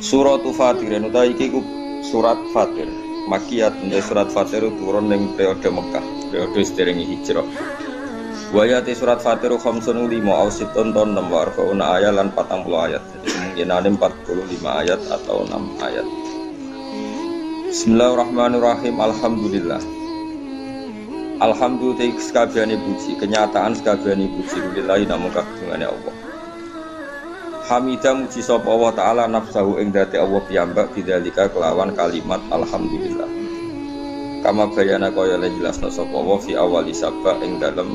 Suratu Fatir utawi iki ku surat Fatir. Makkiyah surat Fatir turun ning periode Mekah, periode sedherenge hijrah. Wayate surat Fatir khamsun 5 ausitun ton 6 warfauna ayat lan 40 ayat. Jadi kemungkinane 45 ayat atau 6 ayat. Bismillahirrahmanirrahim. Alhamdulillah. Alhamdulillah sekabehane puji, kenyataan sekabehane puji lillahi namung kagungane Allah. Hamidah muji sapa Allah taala nafsahu ing dadi Allah piyambak bidzalika kelawan kalimat alhamdulillah. Kama bayana kaya jelasna sapa Allah fi awali sabba ing dalem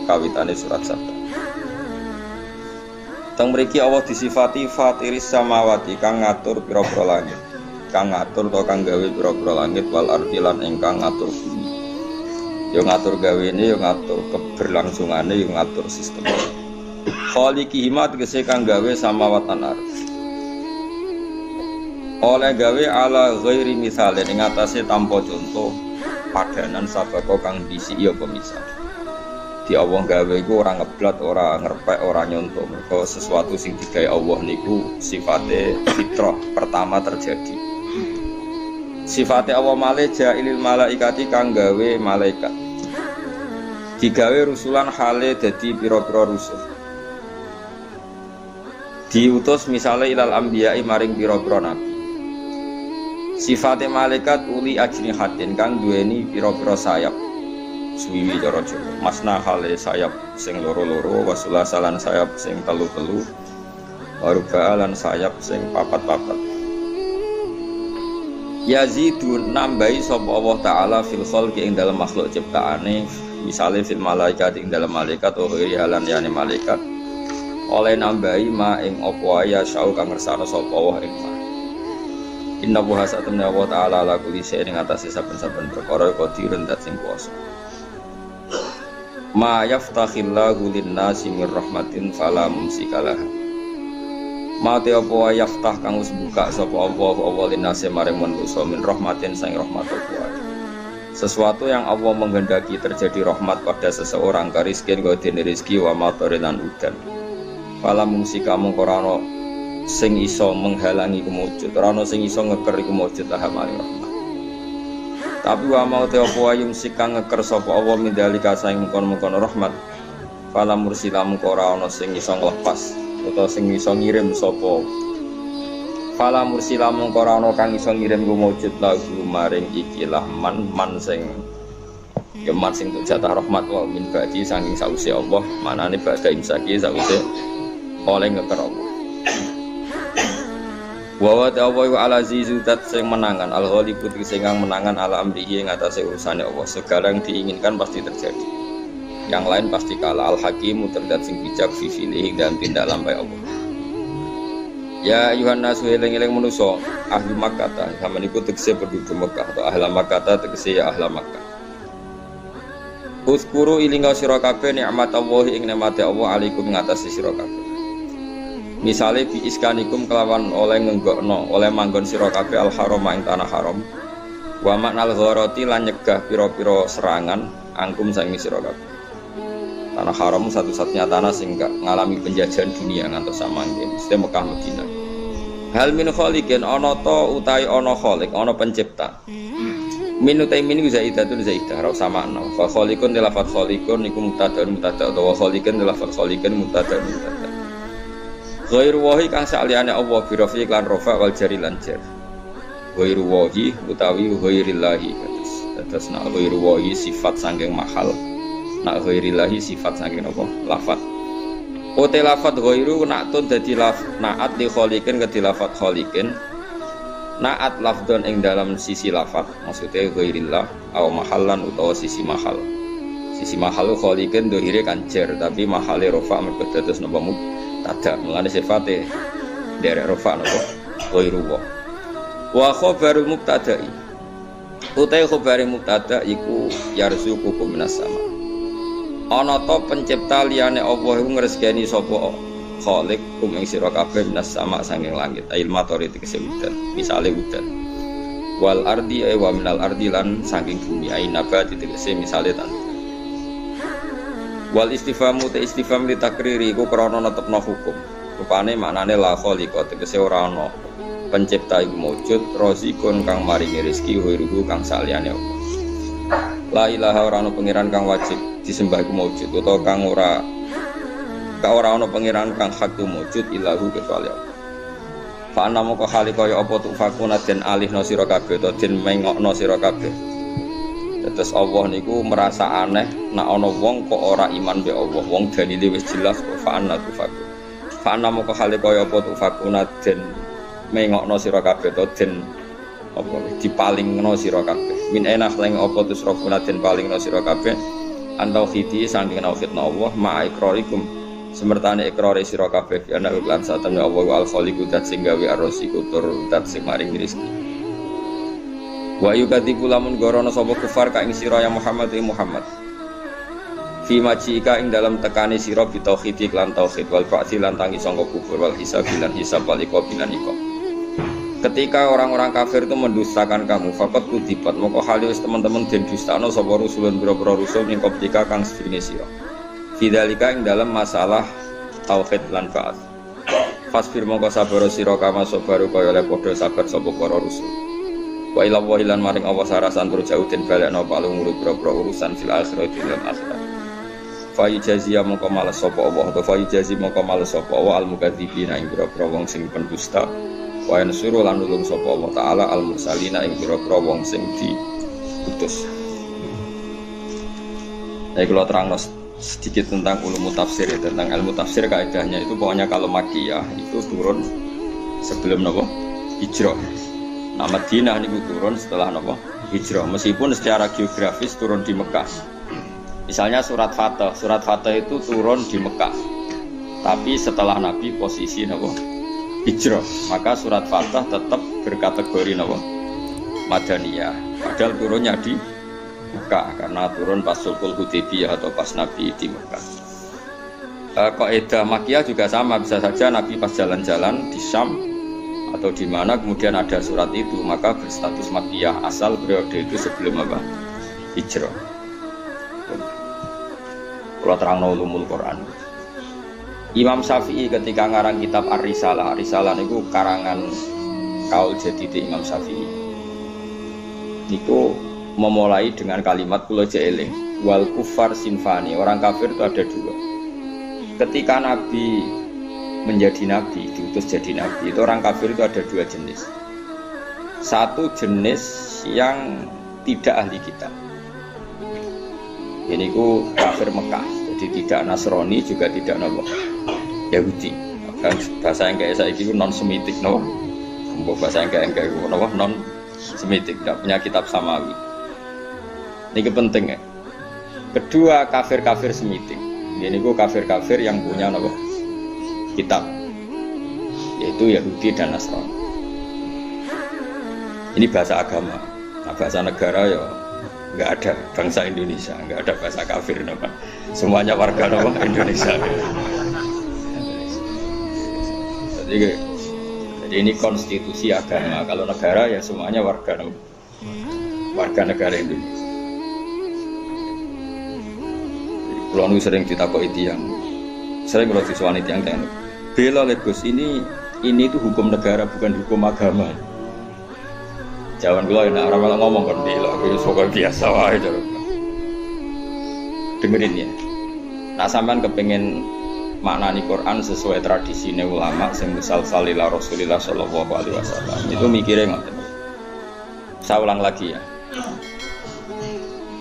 kawitane surat Sabah. Teng mriki Allah disifati fatiris samawati kang ngatur pira-pira langit. Kang ngatur to kang gawe pira-pira langit wal ardi lan ingkang ngatur bumi. Yo ngatur gawene yo ngatur keberlangsungane yo ngatur sistem. Khaliqi himat tegese kang gawe samawatan ardh. Oleh gawe ala ghairi misalin ing atase tanpa contoh padanan sabako kang disi ya pemisah. Di Allah gawe iku ora ngeblat, ora ngerpek, ora nyontoh. Mergo sesuatu sing digawe Allah niku sifate fitrah pertama terjadi. Sifate Allah malih ja'ilil malaikati kang gawe malaikat. Digawe rusulan hale dadi pira-pira rusul. Diutus misalnya ilal anbiya'i maring pira-pira nabi. Sifate malaikat uli ajnihatin kang duweni pira-pira sayap. Suwiwi cara Jawa. Masna hale sayap sing loro-loro, wasulasalan sayap sing telu-telu, waruba'alan sayap sing papat-papat. Yazidu nambahi sapa Allah taala fil khalqi ing dalem makhluk ciptaane, misale fil malaikat ing dalem malaikat wa halan yani malaikat. Oleh nambahi ma ing apa ya syau kang ngersano sapa Allah ing ma. Inna wa satamna wa ta'ala ala kulli syai'in ing atase saben-saben perkara qadirun dat sing kuwasa. Ma yaftakhillahu lin-nasi mir rahmatin fala mumsikalah. Ma te apa yaftah kang wis buka sapa Allah lin-nasi maring manusa min rahmatin sang rahmat Allah. Sesuatu yang Allah menghendaki terjadi rahmat pada seseorang karizkin godene rezeki wa matarilan udan. Fala mumsika mung ora ana sing iso menghalangi kemujud, ora ana sing iso ngeker iku mujud maring rahmat. Tapi wa mau te apa ayum sikang ngeker sapa Allah mindalika saing mungkon-mungkon rahmat. Fala mursila mung ora ana sing iso nglepas utawa sing iso ngirim sapa. Fala mursila mung ora ana kang iso ngirim kumujud lagu maring ikilah man sing man sing jatah rahmat wa min ba'di saking sause Allah, manane badha imsaki sause oleh ngeker Allah. Wa ta'awwa ala zizudat sing menangan al-ghalibu sing menangan ala amrihi ing atase urusane Allah. Segala yang diinginkan pasti terjadi. Yang lain pasti kalah. Al-hakimu terdat sing bijak fi filih dan tindak lampai Allah. Ya ayuhan nasu eling-eling manusa ahli Makkah ta sampeyan iku tegese penduduk Makkah atau ahli Makkah ta tegese ya ahli Makkah. Uzkuru ilinga sira kabeh nikmat Allah ing nikmate Allah alaikum ing atase sira kabeh. Misale bi iskanikum kelawan oleh ngenggokno oleh manggon sira kabeh al haram ing tanah haram wa maknal gharati lan nyegah pira-pira serangan angkum saking sira kabeh. Tanah haram satu-satunya tanah sing gak ngalami penjajahan dunia ngantos samangke mesti Mekah Madinah. Hal min khaliqin ana ta utahe ana khaliq ana pencipta. Min utai min zaidatun zaidah ra usah makna. Fa khaliqun lafaz khaliqun niku mubtada utawa khaliqun lafaz khaliqun mubtada. Ghairu wahi kang saliyane Allah bi rafi lan rafa wal jari lan jar. Ghairu wahi utawi ghairillahi terus nak ghairu wahi sifat saking mahal. Nak ghairillahi sifat saking apa? Lafaz. Ote lafaz ghairu naatun dadi naat li khaliqin ke lafaz khaliqin. Naat lafdon ing dalam sisi lafaz maksudnya ghairillah au mahallan utawa sisi mahal. Sisi mahal khaliqin dohire kan jar tapi mahale rafa mergo dados napa tada mulane sifate derek rafa napa ghairu wa khabarul mubtada'i utai khabare mubtada iku yarzuqukum minas sama ana ta pencipta liyane Allah iku ngresgeni sapa khaliq kum ing sira kabeh minas sama saking langit ail matori tegese udan misale udan wal ardi wa minal ardi lan saking bumi ain nabati tegese misale tanah. Wal istifamu te istifam li takriri iku krana netepno hukum. Rupane maknane la khaliqa tegese ora ana pencipta iku maujud, rozikun kang maringi rezeki, huiruhu kang saliyane Allah. La ilaha ora ana pangeran kang wajib disembah iku maujud utawa kang ora ana pangeran kang hak iku maujud ilahu kecuali Allah. Fa ana moko hale kaya apa tu fakuna den alihna sira kabeh utawa den mengokno sira kabeh. Terus Allah niku merasa aneh nek ana wong kok ora iman be Allah, wong dalile wis jelas kok fa ana tu fakuna. Fa ana moko hale kaya apa tu fakuna den mengokno sira kabeh to den apa dipalingno sira kabeh min enah leng apa tus rofuna den palingno sira kabeh antau khiti saking nauhidna Allah ma ikrarikum semertane ikrare sira kabeh ana lan satane Allah al khaliqu dat sing gawe arrosiku tur dat sing maring rezeki wa yukadibu lamun gorono sapa kufar ka ing sira ya Muhammad fi majika ing dalam tekani sira bi tauhid lan tauhid wal fa'ti lan tangi sangka kubur wal hisab lan hisab wal iqab lan iqab. Ketika orang-orang kafir itu mendustakan kamu, fakat kudipat moko halis teman-teman den dustano sapa rusulun boro-boro rusul ning ketika kang sedurunge sira. Fidzalika ing dalam masalah tauhid lan fa'at. Fasfir moko sabar sira kama sabaru kaya oleh padha sabar sapa para rusul. Wa ila lan maring Allah sarasan tur jauh den balekno palung boro-boro urusan fil akhirat lan akhirat. Fa yajziya moko males sapa Allah atau fa yajzi moko males sapa Allah al mukadzibina ing boro-boro wong sing pendusta. Wa yansuru lan nulung sapa Allah taala al mursalina ing pira-pira wong sing diutus. Nah, kalau terang sedikit tentang ulum tafsir ya, tentang ilmu tafsir kaidahnya itu pokoknya kalau Makkiyah itu turun sebelum napa? Hijrah. Nah, Madinah niku turun setelah napa? Hijrah. Meskipun secara geografis turun di Mekah. Misalnya surat Fatah itu turun di Mekah. Tapi setelah Nabi posisi napa? Hijrah, maka surat Fatah tetap berkategori nawa Madaniyah. Padahal turunnya di Mekah karena turun pas Sulhul Hudaybiyah atau pas Nabi di Mekah. Kaidah Makkiyah juga sama, bisa saja Nabi pas jalan-jalan di Syam atau di mana kemudian ada surat itu, maka berstatus Makkiyah asal periode itu sebelum apa? Hijrah. Kalau terang ulumul Quran. Imam Syafi'i ketika ngarang kitab Ar-Risalah niku karangan kaul jadid Imam Syafi'i. Niku memulai dengan kalimat kula jeeling wal kufar sinfani, orang kafir itu ada dua. Ketika Nabi menjadi nabi, diutus jadi nabi, itu orang kafir itu ada dua jenis. Satu jenis yang tidak ahli kitab. Ini ku kafir Mekah, jadi tidak Nasrani juga tidak Yahudi. Kan bahasa yang kayak saya itu non semitik bahasa yang kayak non semitik, tidak punya kitab samawi. Ini penting ya. Kedua kafir semitik. Ini ku kafir yang punya kitab, yaitu Yahudi dan Nasrani. Ini bahasa agama. Nah, bahasa negara ya nggak ada, bangsa Indonesia nggak ada bahasa kafir semuanya warga Indonesia. Jadi ini konstitusi agama. Kalau negara ya semuanya warga negara Indonesia. Kalau nu sering ditakoki tiyang, sering kalau disuani tiyang bela Legos ini tuh hukum negara bukan hukum agama. Jawan kula enak ora malah ngomong kan bela, itu soal biasa wae to. Dengerin ya. Nah sampean kepengin maknani Quran sesuai tradisi ulama sing musalsal ila Rasulillah sallallahu alaihi wasallam. Itu mikirnya ngoten. Saya ulang lagi ya.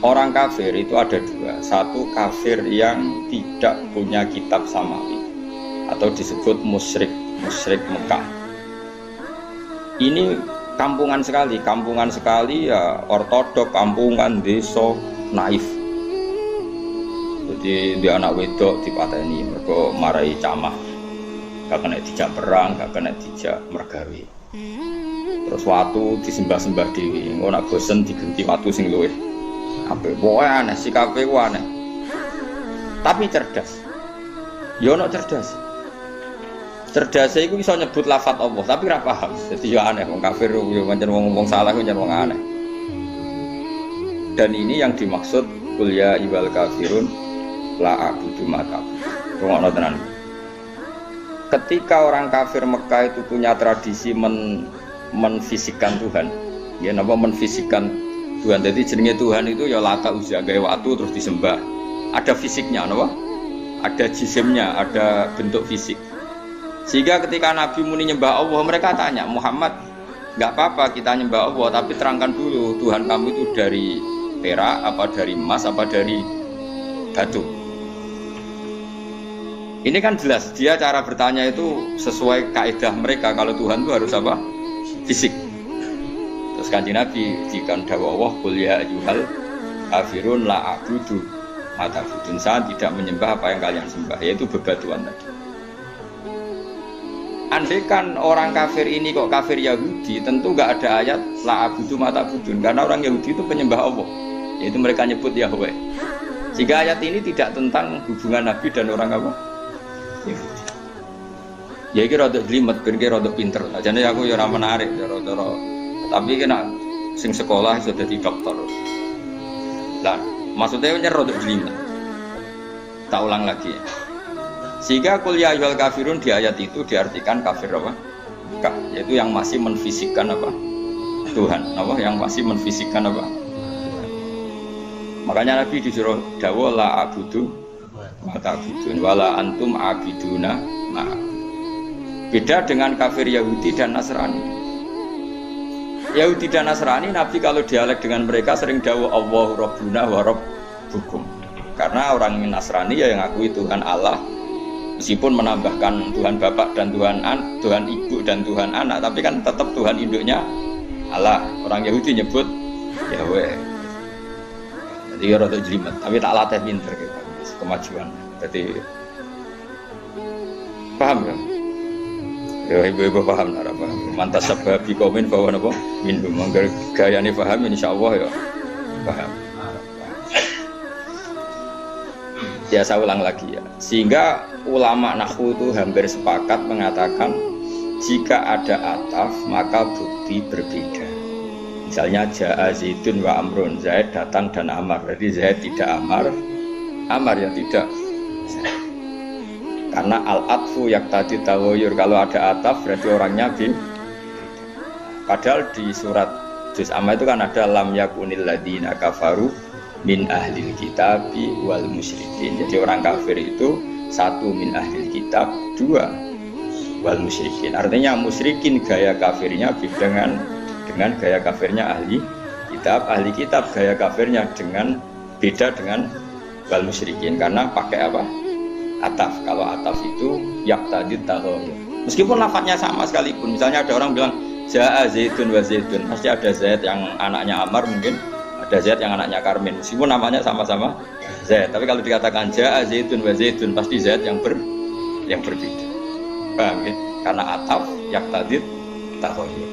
Orang kafir itu ada dua. Satu kafir yang tidak punya kitab samawi atau disebut musyrik Mekah. Ini kampungan sekali ya, ortodok, kampungan, desa, naif. Jadi dia anak wedok dipateni mergo marai camah. Gak kena dijak perang, gak kena dijak mergawe. Terus watu disembah-sembah dhewe. Engko nek bosen digenti watu sing luwih apik. Pokoke aneh, sikape ku aneh. Tapi cerdas. Ya ono cerdas. Cerdasnya itu bisa nyebut lafaz Allah, tapi ora paham. Jadi ya aneh, wong kafir yo pancen wong salah, pancen wong aneh. Dan ini yang dimaksud qul ya ayyuhal kafirun la a'budu ma ta'budun. Ngono tenan. ketika orang kafir Mekah itu punya tradisi menfisikkan Tuhan, ya napa menfisikkan Tuhan. Jadi jenenge Tuhan itu ya Lata Uzza gawe watu terus disembah. Ada fisiknya, napa? Ada jisimnya, ada bentuk fisik. Sehingga ketika Nabi muni nyembah Allah, mereka tanya, Muhammad, nggak apa-apa kita nyembah Allah, tapi terangkan dulu Tuhan kamu itu dari perak, apa dari emas, apa dari batu. Ini kan jelas, dia cara bertanya itu sesuai kaidah mereka, kalau Tuhan itu harus apa? Fisik. Terus Kanjeng Nabi jika dawuh Allah, qul ya ayyuhal kafirun la a'budu ma ta'budun, saya tidak menyembah apa yang kalian sembah, yaitu bebatuan tadi. Andaikan orang kafir ini kok kafir Yahudi, tentu nggak ada ayat la a'budu ma ta'budun, karena orang Yahudi itu penyembah Allah, yaitu mereka nyebut Yahweh. Sehingga ayat ini tidak tentang hubungan Nabi dan orang apa? Yahudi. Ya iki rada jlimet, ben iki rada pinter. Ajane aku ya ora menarik, cara-cara. Tapi kena sing sekolah sudah dadi dokter. Lah, maksudnya rada jlimet. Tak ulang lagi ya. Sehingga qul ya ayyuhal kafirun di ayat itu diartikan kafir apa? Yaitu yang masih menfisikkan apa? Tuhan. Apa yang masih menfisikkan apa? Makanya Nabi disuruh dawuh la abudu wa ta'budun wala antum abiduna ma. Beda dengan kafir Yahudi dan Nasrani. Yahudi dan Nasrani, Nabi kalau dialek dengan mereka sering dawuh Allahu Rabbuna wa Rabbukum. Karena orang Nasrani ya yang ngakui Tuhan Allah, meskipun menambahkan Tuhan Bapak dan Tuhan Ibu dan Tuhan Anak, tapi kan tetap Tuhan induknya Allah. Orang Yahudi nyebut Yahweh. Jadi ya rada jelimet, tapi tak latih pinter gitu, kemajuan. Jadi paham ya? Ya ibu-ibu paham, nara paham. Mantas sebab komen bahwa apa? Minum manggar gaya ini paham, insya Allah ya paham. Ya saya ulang lagi ya. Sehingga ulama nahwu itu hampir sepakat mengatakan jika ada ataf maka bukti berbeda. Misalnya Ja'a Zaidun wa Amrun, Zaid datang dan Amar. Jadi Zaid tidak Amar, Amar ya tidak Zaid. Karena al-atfu yaktadi tawayyur, kalau ada ataf berarti orangnya padahal di surat Juz Amma itu kan ada lam yakunil ladzina kafaru min ahlil kitabi wal musyrikin. Jadi orang kafir itu satu min ahlil kitab, dua wal musyrikin. Artinya musyrikin gaya kafirnya dengan gaya kafirnya ahli kitab gaya kafirnya beda dengan wal musyrikin, karena pakai apa? Ataf. Kalau ataf itu yaqtadi taghayur. Meskipun lafadznya sama sekalipun, misalnya ada orang bilang Ja'a Zaidun wa Zaidun, pasti ada Zaid yang anaknya Amar, mungkin ada Zaid yang anaknya Karmin, meskipun namanya sama-sama Zaid. Tapi kalau dikatakan Ja'a Zaidun wa Zaidun, pasti Zaid yang berbeda. Paham ya? Karena ataf yaqtadi taghayur.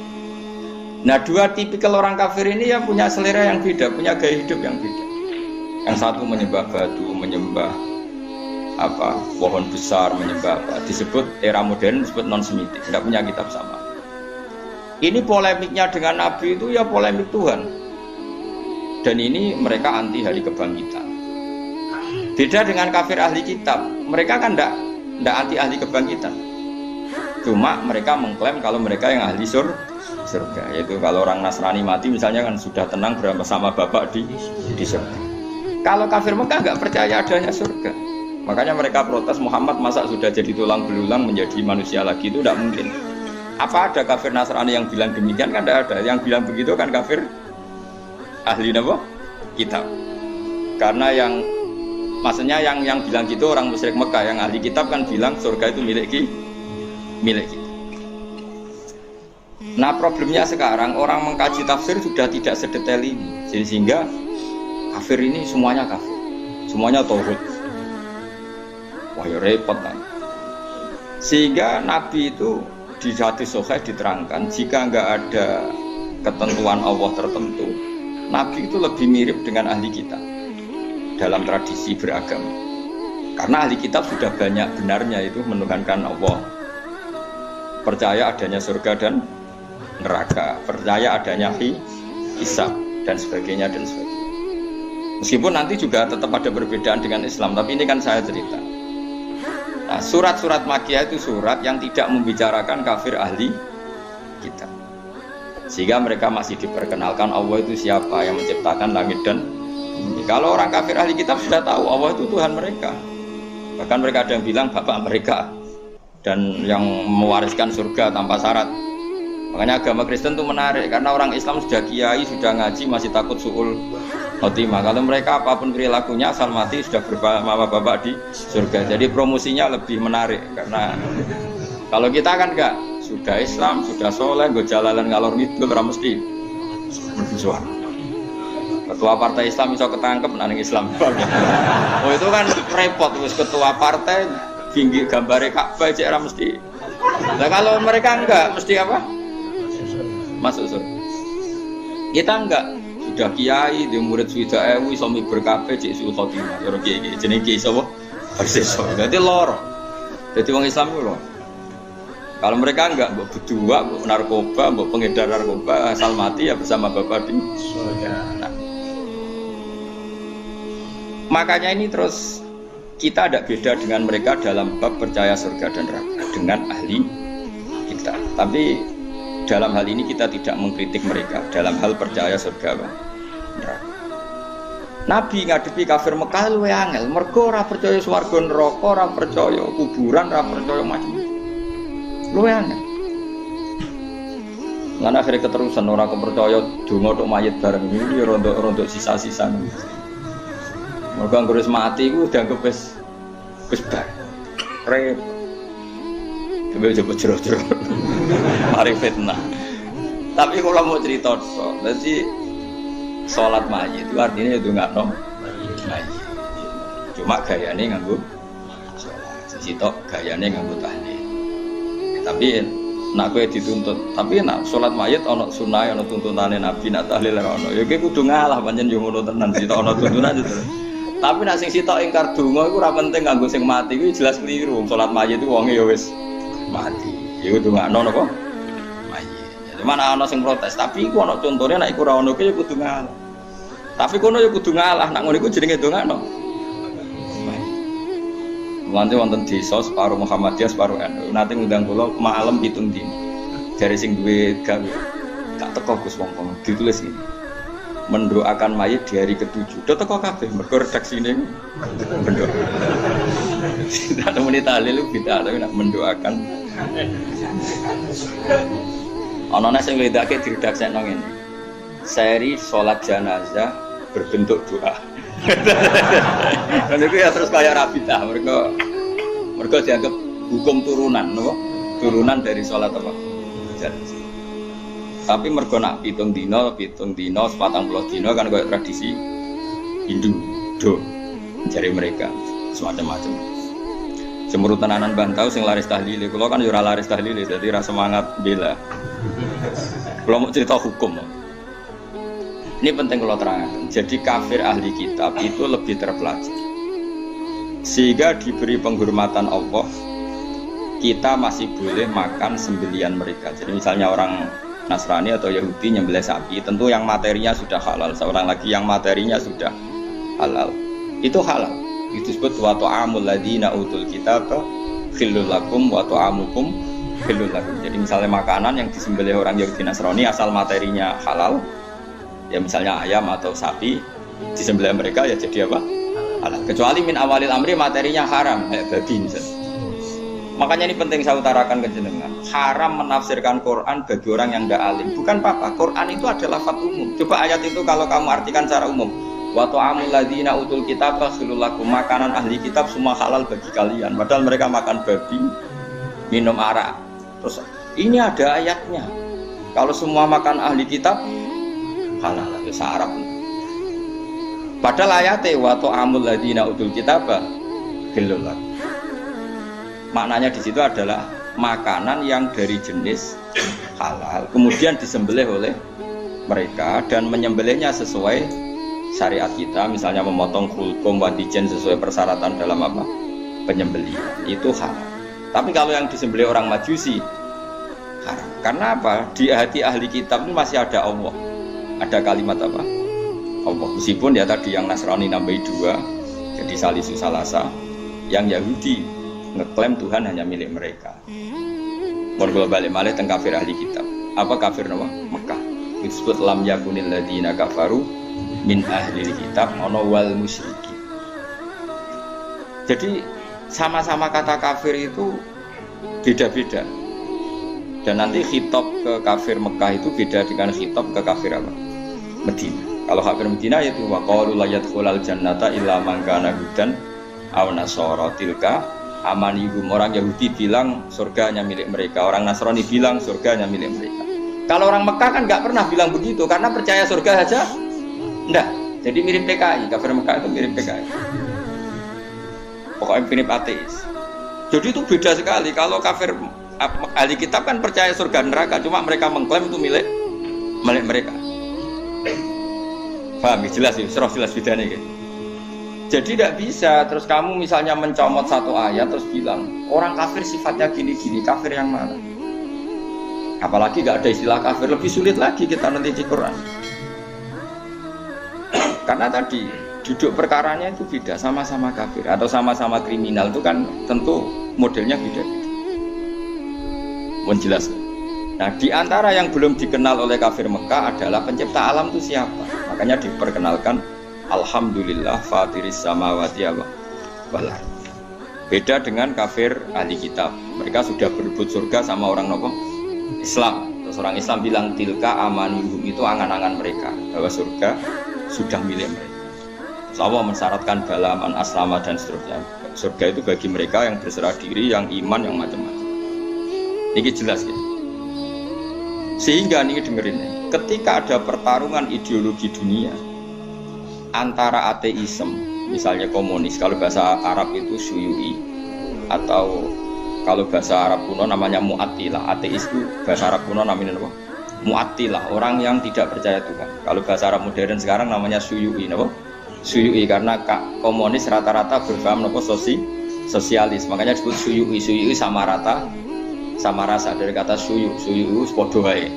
Nah, dua tipikal orang kafir ini yang punya selera yang beda, punya gaya hidup yang beda. Yang satu menyembah batu, menyembah apa pohon besar, menyembah apa, disebut era modern, disebut non-semitik, tidak punya kitab sama. Ini polemiknya dengan Nabi itu ya polemik Tuhan. Dan ini mereka anti hari kebangkitan. Beda dengan kafir ahli kitab, mereka kan tidak anti ahli kebangkitan. Cuma mereka mengklaim kalau mereka yang ahli surga, yaitu kalau orang Nasrani mati misalnya kan sudah tenang bersama Bapak di surga. Kalau kafir Mekah nggak percaya adanya surga, makanya mereka protes, Muhammad masa sudah jadi tulang belulang menjadi manusia lagi, itu tidak mungkin. Apa ada kafir Nasrani yang bilang demikian? Kan tidak ada. Yang bilang begitu kan kafir ahli kitab. Karena maksudnya yang bilang gitu orang musyrik Mekah, yang ahli kitab kan bilang surga itu milik kita. Nah, problemnya sekarang orang mengkaji tafsir sudah tidak sedetail ini, sehingga kafir ini semuanya kafir, semuanya tauhid. Wah ya repot kan. Sehingga Nabi itu di hadis sahih diterangkan jika enggak ada ketentuan Allah tertentu, Nabi itu lebih mirip dengan ahli kitab dalam tradisi beragama. Karena ahli kitab sudah banyak benarnya itu menuhankan Allah, percaya adanya surga dan neraka, percaya adanya hisab dan sebagainya dan sebagainya. Meskipun nanti juga tetap ada perbedaan dengan Islam, tapi ini kan saya cerita. Nah, surat-surat Makkiyah itu surat yang tidak membicarakan kafir ahli kitab. Sehingga mereka masih diperkenalkan Allah itu siapa yang menciptakan langit dan bumi. Kalau orang kafir ahli kitab sudah tahu Allah itu Tuhan mereka. Bahkan mereka ada yang bilang bapak mereka dan yang mewariskan surga tanpa syarat. Makanya agama Kristen itu menarik karena orang Islam sudah kiai, sudah ngaji masih takut suul khotimah. Kalau mereka apapun perilakunya asal mati sudah berbapak di surga. Jadi promosinya lebih menarik karena kalau kita kan enggak, sudah Islam, sudah soleh, gue jalalan ngalor ngidul ora mesti bersuara. Ketua partai Islam bisa ketangkep nang Islam. Oh itu kan repot wis ketua partai tinggi gambare Ka'bah cek ora mesti. Nah kalau mereka enggak mesti apa? Masuk surga. Kita enggak, sudah kiai, dia murid sudah somi berkafe cik suul khotimah. Cara kiai jenenge kiai sapa? Persis. Dadi loro. Dadi wong Islam itu lho. Kalau mereka enggak, mbok berdua, mbok narkoba, mbok pengedar narkoba, asal mati ya bersama bapak di surga. Nah. Makanya ini terus kita ada beda dengan mereka dalam bab percaya surga dan neraka dengan ahli kita. Tapi dalam hal ini kita tidak mengkritik mereka dalam hal percaya surga dan neraka. Nabi ngadepi kafir Mekah luwe angel, mergo ora percaya swarga neraka, ora percaya kuburan, ora percaya macam-macam. Luwe angel. Lan akhire keterusan ora kepercaya donga tok mayit bareng iki rontok-rontok sisa-sisa. Mergo anggere wis mati iku dianggep wis bar. Rep. Coba jero-jero. Mari fitnah. Tapi kalau mau cerita tok, jadi sholat mayit itu artinya itu nggak nom mayit. Cuma gayane nganggo sholat. Sitok gayane nganggo tahlil. Tapi nak kowe dituntut, tapi nak sholat mayit ana sunah ana tuntutane Nabi nak tahlil ora ana. Ya kowe kudu ngalah pancen yo ngono tenan sitok ana tuntunan itu. Tapi nak sing sitok ingkar donga iku ora penting nganggo sing mati iku jelas keliru. Sholat mayit itu wonge ya wis mati. Ya kudu ngano napa? Mayit. Jadi mana ana sing protes, tapi iku ana contone nek iku ora ono ki ya kudu ngalah. Tapi kono ya kudu ngalah, nak ngono iku jenenge dongakno. Nanti wonten desa separuh Muhammadiyah separuh NU. Nanti ngundang kula malam 7 dina. Dari sing duwe gawe. Tak teko Gus wong-wong ditulis ini. Mendoakan mayit di hari ke-7. Do teko kabeh mergo redaksine mendoa. Tidak menit tahlil beda tapi nak mendoakan. Ana nek sing wedake diredaksekno ngene. Seri salat jenazah berbentuk doa. Dan itu ya terus kayak Rabidah, mereka dianggap hukum turunan, no? Turunan dari sholat apa? Jenazah. Tapi mereka nak pitung dino, 40 dino kan kayak tradisi Hindu, do, cari mereka semacam-macam. Cemurut tenanan bantau, sing laris tahlil, kalau kan jurah laris tahlil, jadi rasa semangat bela. Kalau mau cerita hukum. Ini penting kalau terangkan. Jadi kafir ahli kitab itu lebih terpelajar. Sehingga diberi penghormatan Allah, kita masih boleh makan sembelian mereka. Jadi misalnya orang Nasrani atau Yahudi nyembelih sapi, tentu yang materinya sudah halal. Seorang lagi yang materinya sudah halal, itu halal. Itu disebut wa ta'amul ladzina utul kitab khillul lakum wa ta'amukum khillul lakum. Jadi misalnya makanan yang disembelih orang Yahudi Nasrani asal materinya halal, ya misalnya ayam atau sapi disembelih mereka ya jadi apa? Halal. Kecuali min awalil amri materinya haram kayak babi misalnya. Makanya ini penting saya utarakan ke jenengan. Haram menafsirkan Quran bagi orang yang tidak alim. Bukan apa-apa. Quran itu adalah lafaz umum. Coba ayat itu kalau kamu artikan secara umum. Wa ta'amul ladzina utul kitab khilul lakum. Makanan ahli kitab semua halal bagi kalian. Padahal mereka makan babi, minum arak. Terus ini ada ayatnya. Kalau semua makan ahli kitab halal itu Arab. Padahal ayatnya wa ta'amul ladzina utul kitaba khillul lakum. Maknanya di situ adalah makanan yang dari jenis halal kemudian disembelih oleh mereka dan menyembelihnya sesuai syariat kita, misalnya memotong kulkum wadijen sesuai persyaratan dalam apa? Penyembelihan. Itu halal. Tapi kalau yang disembelih orang Majusi haram. Karena apa? Di hati ahli kitab itu masih ada Allah. Ada kalimat apa? Allah. Meskipun ya tadi yang Nasrani nambahi 2 jadi salisu salasa, yang Yahudi ngeklaim Tuhan hanya milik mereka. Mun kula balik malih teng kafir ahli kitab. Apa kafir nama Mekah? Disebut lam yakunil ladina kafaru min ahli kitab ana wal musyrikin. Jadi sama-sama kata kafir itu beda-beda. Dan nanti khitab ke kafir Mekah itu beda dengan khitab ke kafir apa? Medina. Kalau kafir Medina itu wa qalu la yadkhulul jannata illa man kana hudan aw nasara tilka amanihum. Orang Yahudi bilang surganya milik mereka, orang Nasrani bilang surganya milik mereka. Kalau orang Mekah kan nggak pernah bilang begitu karena percaya surga saja enggak. Jadi mirip PKI, kafir Mekah itu mirip PKI. Pokoknya mirip ateis. Jadi itu beda sekali. Kalau kafir ahli kitab kan percaya surga neraka, cuma mereka mengklaim itu milik mereka. Paham? Jelas ya, jelas bedanya gitu. Jadi tidak bisa terus kamu misalnya mencomot satu ayat terus bilang orang kafir sifatnya gini-gini, kafir yang mana? Apalagi nggak ada istilah kafir, lebih sulit lagi kita nanti di Quran. Karena tadi duduk perkaranya itu beda, sama-sama kafir atau sama-sama kriminal itu kan tentu modelnya beda. Menjelas. Nah, di antara yang belum dikenal oleh kafir Mekah adalah pencipta alam itu siapa? Makanya diperkenalkan Alhamdulillah fatiris samawati wal ardh. Beda dengan kafir ahli kitab. Mereka sudah berebut surga sama orang nopo? Islam. Terus orang Islam bilang tilka amanihum, itu angan-angan mereka bahwa surga sudah milik mereka. Terus Allah mensyaratkan balaman aslama dan seterusnya. Surga itu bagi mereka yang berserah diri, yang iman, yang macam-macam. Ini jelas ya. Sehingga ini dengerin ya, ketika ada pertarungan ideologi dunia antara ateisme, misalnya komunis, kalau bahasa Arab itu Syuyu'i, atau kalau bahasa Arab kuno namanya Mu'attilah. Ateis itu bahasa Arab kuno namanya apa? Mu'attilah, orang yang tidak percaya Tuhan. Kalau bahasa Arab modern sekarang namanya Syuyu'i, apa? Syuyu'i, karena komunis rata-rata berpaham apa? Sosialis, makanya disebut Syuyu'i. Syuyu'i sama rata, sama rasa, dari kata suyu sepodo wae.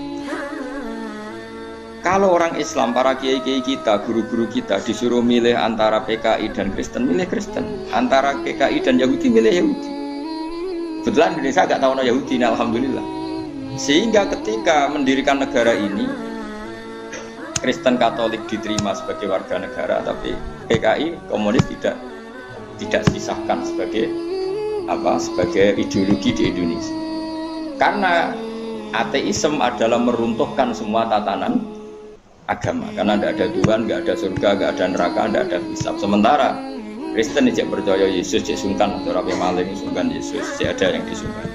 Kalau orang Islam, para kiai-kiai kita, guru-guru kita disuruh milih antara PKI dan Kristen, milih Kristen. Antara PKI dan Yahudi, milih Yahudi. Kebetulan Indonesia agak tahu Yahudi, alhamdulillah. Sehingga ketika mendirikan negara ini, Kristen Katolik diterima sebagai warga negara, tapi PKI komunis tidak disisahkan sebagai sebagai ideologi di Indonesia. Karena ateisme adalah meruntuhkan semua tatanan agama, karena tidak ada Tuhan, tidak ada surga, tidak ada neraka, tidak ada hisab. Sementara Kristen tidak percaya Yesus, cek sungkan, atau Rabi Maling sungkan Yesus, cek ada yang disungkan.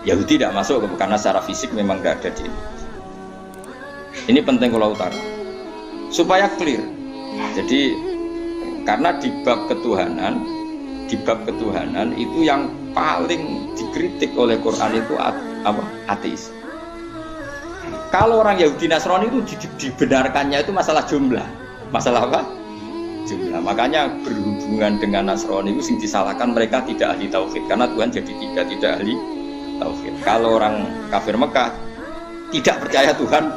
Yahudi tidak masuk karena secara fisik memang tidak ada di ini. Ini penting kalau utara supaya clear. Jadi karena di bab ketuhanan itu yang paling dikritik oleh Quran itu ateis. Kalau orang Yahudi Nasrani itu dibenarkannya itu masalah jumlah. Masalah apa? Jumlah. Makanya berhubungan dengan Nasrani itu sing disalahkan mereka tidak ahli tauhid, karena Tuhan jadi tiga, tidak ahli tauhid. Kalau orang kafir Mekah tidak percaya Tuhan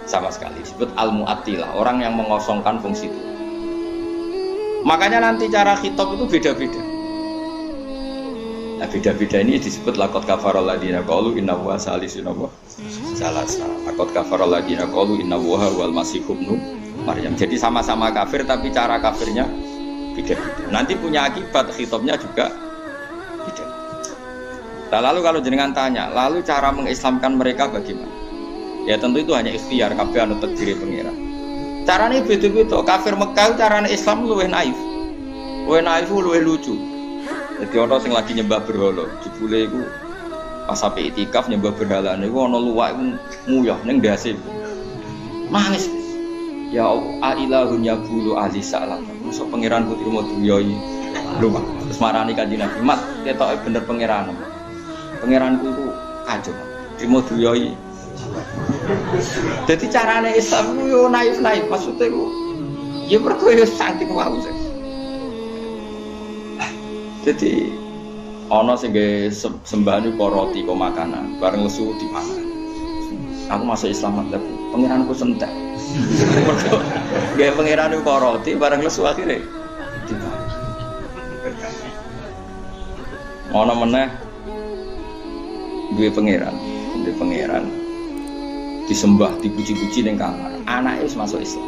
sama sekali, disebut al-mu'attilah, orang yang mengosongkan fungsi Tuhan. Makanya nanti cara khitab itu beda-beda. Nah, beda-beda ini disebut laqad kafaral ladina qalu inna huwa salisun salasa. Laqad kafaral ladina qalu inna huwa wal masih ibnu Maryam. Jadi sama-sama kafir tapi cara kafirnya beda-beda. Nanti punya akibat khitabnya juga beda. Nah, lalu kalau jenengan tanya, lalu cara mengislamkan mereka bagaimana? Ya tentu itu hanya ikhtiar, kabeh anu takdire pengira. Carane beda-beda. Kafir Mekah carane Islam luwih naif. Luwih lucu. Jadi orang sing lagi nyembah berhala, jebule iku pas sampai itikaf nyembah berhala niku ana luwak nguyah ning ndase. Nangis. Ya ilahun ya bulu ahli salam. Mosok pangeranku trimo duyoi. Luwak. Terus marani Kanjeng Nabi, "Mat, ketoke bener pangeran. Pangeranku iku kacau. Trimo duyoi." Jadi carane Islam yo naif-naif, maksudnya ku ya mergo yo saking wae. Jadi ana sing sembah niku roti kok makanan, bareng lesu dipangan. Aku masuk Islam tapi pangeranku sentek. Mergo gawe pangeran niku roti bareng lesu akhire dipangan. Ana meneh duwe pangeran, disembah, dipuji-puji ning kamar. Anake wis masuk Islam.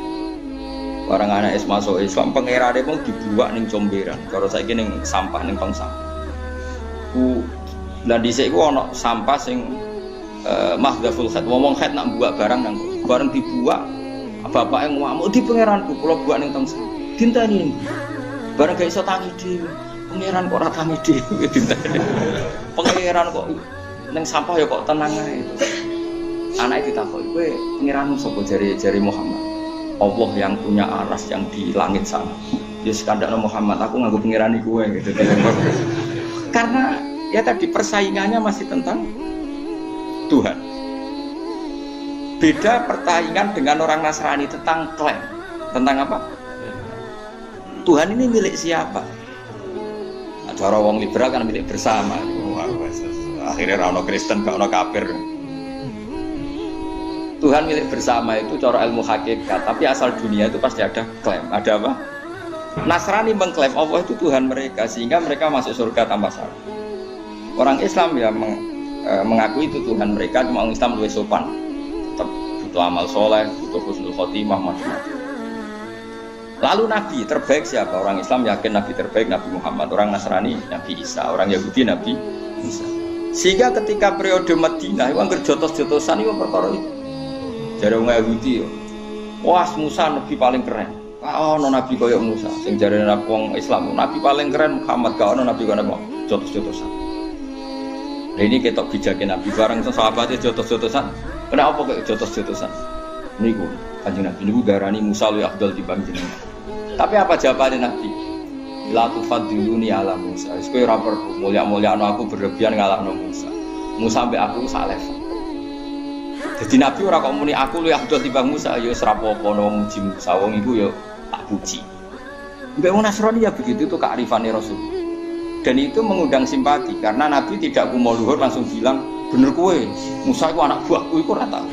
Barang anake wis masuk Islam, pangerane pun dibuak ning comberan. Karo saiki ning sampah ning tong sampah. Lah dhisik ku ana sampah sing mahdhaful khat. Wong khat nak buak barang nang bareng dibuak. Bapake ngamuk di pangeranku, kula buak ning tong sampah. Dinteni. Bareng gak iso tangi dhewe. Pangeran kok ora tangi dhewe dinteni. Pangeran kok ning sampah ya kok tenang ae. Anake ditakoki, "Kowe pangeranmu sapa?" Jari Muhammad. Allah yang punya aras yang di langit sana. Ya sekandakno Muhammad, aku nganggo pangerani kowe gitu. Karena ya tadi persaingannya masih tentang Tuhan. Beda persaingan dengan orang Nasrani tentang klaim. Tentang apa? Tuhan ini milik siapa? Cara wong liberal kan milik bersama. Akhirnya ra ono Kristen, gak ono kafir. Tuhan milik bersama itu cara ilmu hakikat, tapi asal dunia itu pasti ada klaim. Ada apa? Nasrani mengklaim Allah itu Tuhan mereka, sehingga mereka masuk surga tanpa syarat. Orang Islam ya mengakui itu Tuhan mereka, cuma orang Islam lebih sopan. Tetap butuh amal soleh, butuh husnul khotimah, macam-macam. Lalu Nabi terbaik siapa? Orang Islam yakin Nabi terbaik Nabi Muhammad, orang Nasrani Nabi Isa, orang Yahudi Nabi Isa. Sehingga ketika periode Madinah itu anggar jotos-jotosan itu perkara itu. Jadi orang Yahudi, wah Musa Nabi paling keren. Oh, no Nabi koyok Musa. Sing jare Nabi Islam, Nabi paling keren Muhammad. Kau no Nabi koyok Nabi jotos-jotosan. Nah ini ketok bijaknya Nabi bareng sahabatnya jotos-jotosan. Kenapa kok jotos-jotosan? Niku kanjeng Nabi niku darani Musa luwih afdal dibanding jenengan. Tapi apa jawabannya Nabi? La tufadiluni ala Musa. Wis kowe ora perlu mulya-mulyakno aku berlebihan ngalahno Musa. Musa mbek aku sak level. Jadi Nabi ora kok muni aku luwih afdal timbang Musa, ya wis ora apa-apa wong muji Musa, wong iku ya tak puji. Mbek wong Nasrani ya begitu itu kearifane Rasul. Dan itu mengundang simpati karena Nabi tidak kumo luhur langsung bilang, "Bener kowe, Musa iku anak buahku iku ora tau."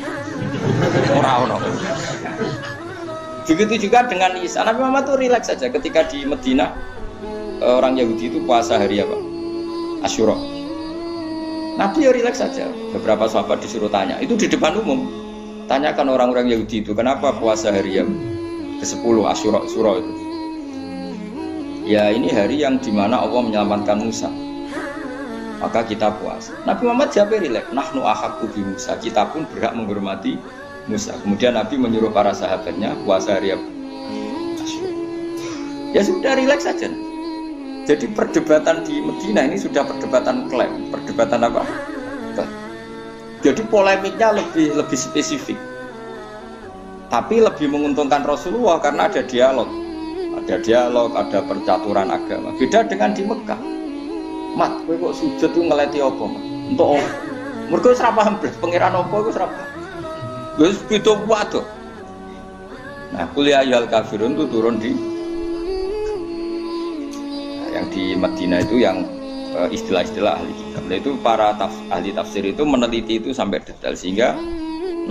Ora ono. Begitu juga dengan Isa. Nabi Muhammad itu rileks saja ketika di Madinah. Orang Yahudi itu puasa hari apa? Asyura. Nabi ya rileks saja. Beberapa sahabat disuruh tanya. Itu di depan umum. Tanyakan orang-orang Yahudi itu kenapa puasa hari yang ke-10 Asyura itu. Ya ini hari yang dimana Allah menyelamatkan Musa. Maka kita puasa. Nabi Muhammad siapa rileks? Nahnu ahaqqu bi Musa. Kita pun berhak menghormati Musa. Kemudian Nabi menyuruh para sahabatnya puasa hari Asyura. Ya sudah rileks saja. Jadi perdebatan di Madinah ini sudah perdebatan klaim, perdebatan apa? Klaim. Jadi polemiknya lebih spesifik. Tapi lebih menguntungkan Rasulullah karena ada dialog, ada percaturan agama. Beda dengan di Mekah. Mat, kowe kok sujud tuh ngeleti apa, Mat? Untuk apa? Mergo wis ora paham blas pangeran apa iku wis ora paham. Wis beda wae. Nah, kuliah al kafirun itu turun di yang di Madinah itu yang istilah-istilah ahli kitab. Nah, itu para ahli tafsir itu meneliti itu sampai detail sehingga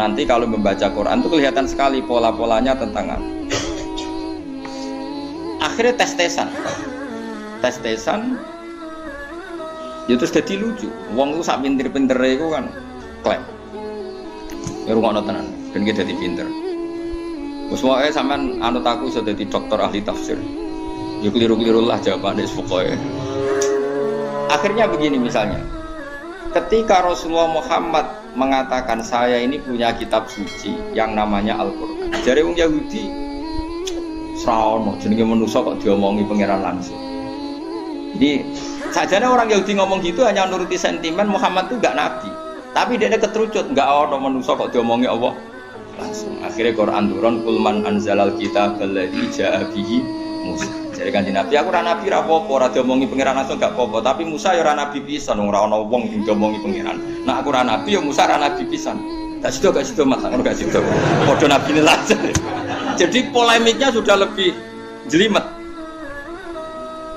nanti kalau membaca Quran itu kelihatan sekali pola-polanya tentang apa. Akhirnya tes-tesan ya terus jadi lucu. Wong itu sak pinter-pintere itu kan klaim ya rungokno tenan ben ki dadi pinter. Wis wae sampean anut aku iso dadi dokter ahli tafsir. Ya keliru-keliru lah jawabannya pokoknya. Akhirnya begini misalnya, ketika Rasulullah Muhammad mengatakan saya ini punya kitab suci yang namanya Al-Quran. Jadi orang Yahudi serawono jenenge manusia kok diomongi pangeran langsung. Jadi sajane orang Yahudi ngomong gitu hanya nuruti sentimen Muhammad itu enggak nabi. Tapi dia keterucut enggak ada manusia kok diomongi Allah langsung. Akhirnya Quran turun kulman anzalal kitab alladzi jaa bihi Musa. Jadi kanjeng Nabi aku ora nabi ra apa-apa, ora diomongi pangeran langsung gak apa-apa, tapi Musa ya ora nabi pisan, ora ana wong sing diomongi pangeran. Nah aku ora nabi ya Musa ora nabi pisan. Gak sido Mas, ngono gak sido. Padha nabine langsung. Jadi polemiknya sudah lebih jelimet.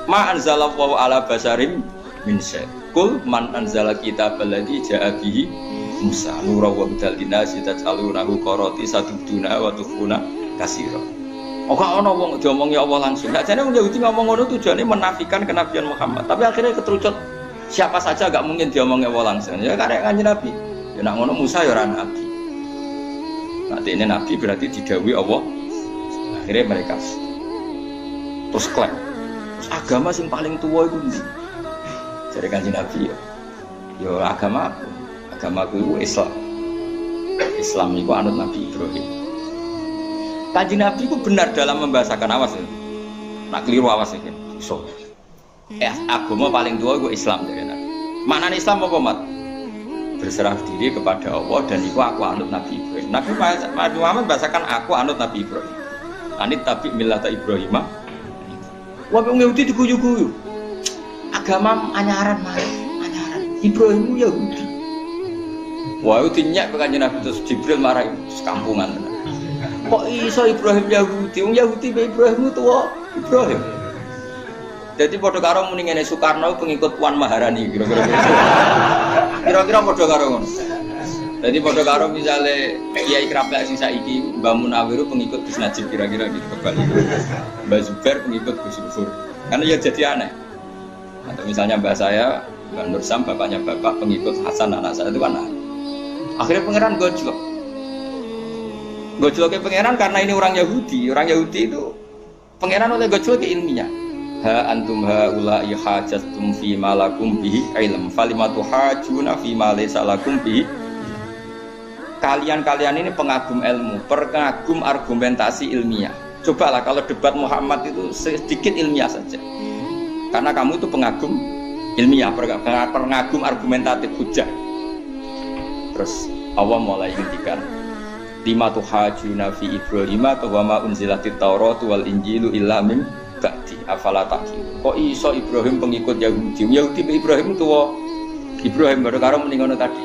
Ma anzalallahu ala basarim min syai. Kul man anzala kitab alladzi jaa bihi Musa nura wa hudal linasi taj'alunahu qarati satubduna wa tukhuna katsira. Ora ana wong diomongi Allah langsung. Nek jane wong Yahudi ngomong ngono tujuane menafikan kenabian Muhammad, tapi akhirnya keterucut Siapa saja gak mungkin diomongnya langsung. Ya karek Kanjeng Nabi. Ya nak ngono Musa ya ora nabi. Nanti ini nabi berarti didhawuhi Allah. Akhirnya mereka terus klaim. Terus agama sing paling tua itu ndi? Jare Kanjeng Nabi ya agama aku. Agamaku itu Islam. Islam itu anut Nabi Ibrahim. Kanjeng Nabi itu benar dalam membahasakan, awas ya. Nak keliru awas ya. So. Agama paling tua itu Islam dari Nabi. Mana Islam apa mat? Berserah diri kepada Allah dan itu aku anut Nabi Ibrahim. Nabi Muhammad bahasakan aku anut Nabi Ibrahim. Anit tapi millata Ibrahim. Wong Yahudi diguyu-guyu. Agama anyaran mah. Anyaran. Ibrahim Yahudi. Wah itu nyak Kanjeng Nabi terus Jibril marah sekampungan. Kok iso Ibrahim Yahudi? Wong Yahudi be Ibrahim tua Ibrahim. Jadi padha karo muni ngene Soekarno pengikut Puan Maharani kira-kira. Kira-kira padha karo ngono. Jadi padha karo misale Kiai Krapek sing saiki Mbah Munawir pengikut Gus Najib kira-kira gitu kebalik. Mbah Zubair pengikut Gus Dur. Karena ya jadi aneh. Atau misalnya mbah saya, Mbah Nur Sam bapaknya bapak pengikut Hasan anak saya itu kan aneh. Akhirnya pangeran gojlok. Gojloknya pangeran karena ini orang Yahudi. Orang Yahudi itu pangeran oleh gojlok ke ilmiah. Ha antum haula'i hajastum fi ma lakum bihi ilm falimatu hajuna fi ma laysa lakum bihi. Kalian ini pengagum ilmu, pengagum argumentasi ilmiah. Cobalah kalau debat Muhammad itu sedikit ilmiah saja. Karena kamu itu pengagum ilmiah, pengagum argumentatif hujah. Terus Allah mulai ngendikan lima tuhajuna fi Ibrahim wa ma unzilatit Taurat wal Injilu illa min ba'di afala taqil. Kok iso Ibrahim pengikut Yahudi? Yahudi Ibrahim itu Ibrahim baru karo muni ngono tadi.